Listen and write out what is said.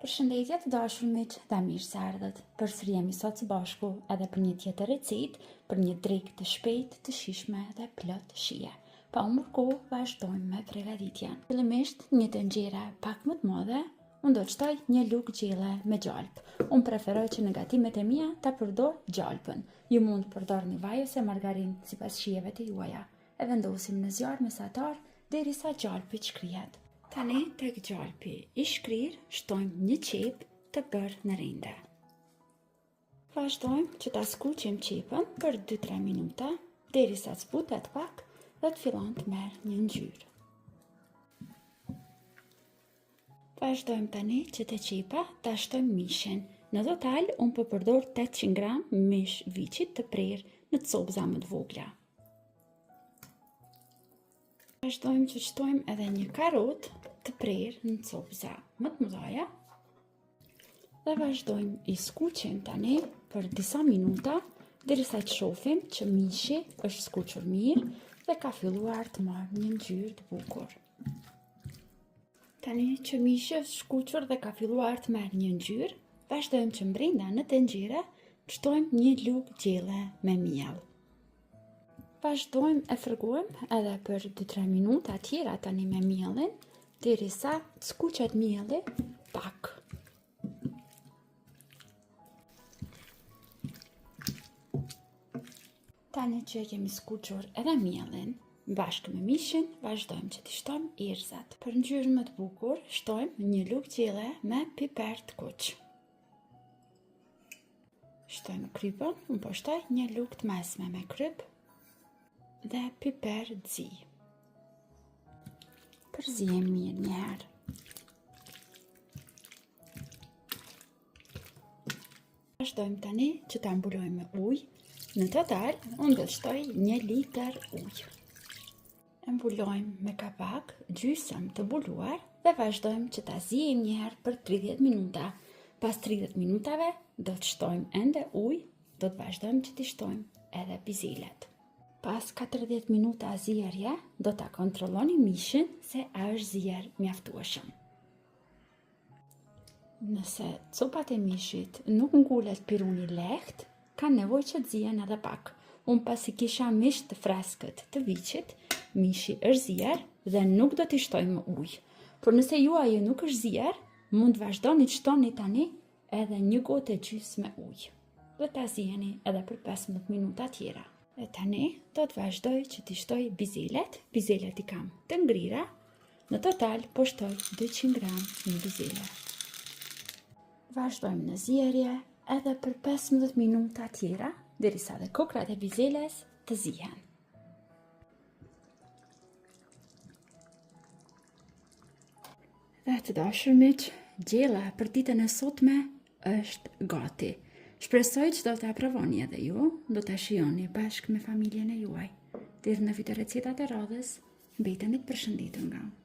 Përshëndetje të dashur miq dhe mirë se ardhët. Përsëri jemi sot së bashku edhe për një tjetër recetë për një drekë të shpejtë, të shijshme dhe plot shije. Pa humbur kohë, vazhdojmë me përgatitjen. Fillimisht një tenxhere pak më të madhe, unë do të shtoj një lugë gjelle me gjalp. Unë preferoj që në gatimet e mia ta përdor gjalpën. Ju mund të përdorni vaj ose margarinë sipas shijeve të juaja. E vendosim në zjarr mesatar derisa gjalpi të shkrihet. Tani tek gjalpi i shkrir shtojmë një qep të bërë në rinde. Vazhdojmë që ta skuqim qepën për 2-3 minuta derisa të zbutet pak dhe të fillon të merr një ngjyrë. Vazhdojmë tani që te qepa ta shtojmë mishin. Në total unë po përdor 800 gram mish viçit të prerë në copëza më të vogla. Vazhdojmë që shtojmë edhe një karot të prerë në copëza më të mëdha dhe vazhdojmë i skuqim tani për disa minuta derisa të shohim që mishi është skuqur mirë dhe ka filluar të marrë një ngjyrë të bukur. Tani që mishi është skuqur dhe ka filluar të marrë një ngjyrë, vazhdojmë që brenda në tenxhere të shtojmë një lugë gjelle me miell. Vazhdojmë e fërgojmë edhe për 2-3 minuta tjera tani me miellin, derisa të skuqet mielli pak. Tani që kemi skuqur edhe miellin, bashkë me mishin, vazhdojmë që t'i shtojmë erëzat. Për ngjyrë më të bukur, shtojmë një lugë gjelle me piper të kuq. Shtojmë krypën, unë po shtoj një lugë të mesme me kryp dhe piper zi. Përzijem mirë një herë. Vazhdojmë tani që ta mbulojmë me ujë. Në total, unë do të shtoj 1 litër ujë. E mbulojmë me kapak, gjysëm të mbuluar dhe vazhdojmë që ta zijem një herë për 30 minuta. Pas 30 minutave do të shtojmë ende ujë, do të vazhdojmë që t'i shtojmë edhe bizelet. Pas 40 minuta zierje, do ta kontrolloni mishin se a është zier mjaftueshëm. Nëse copat e mishit nuk ngulet piruni lehtë, kanë nevojë që të zihen edhe pak. Unë pasi kisha mish të freskët të viçit, mishi është zier dhe nuk do t'i shtoj më ujë. Por nëse juaja nuk është zier, mund të vazhdoni të shtoni tani edhe 1 gotë e gjysmë me ujë. Dhe ta ziheni edhe për 15 minuta tjera. E tani do të vazhdoj që t'i shtoj bizelet. Bizelet i kam të ngrira. Në total po shtoj 200 gram një bizele. Vazhdojmë në zierje edhe për 15 minuta tjera, derisa dhe kokrat e bizeles të zihen. Dhe të dashur miq, gjella për ditën e sotme është gati. Shpresoj që do të aprovoni edhe ju, do të shijoni bashkë me familjen e juaj. Deri në video recetat e radhës, mbeteni të përshëndetur nga unë.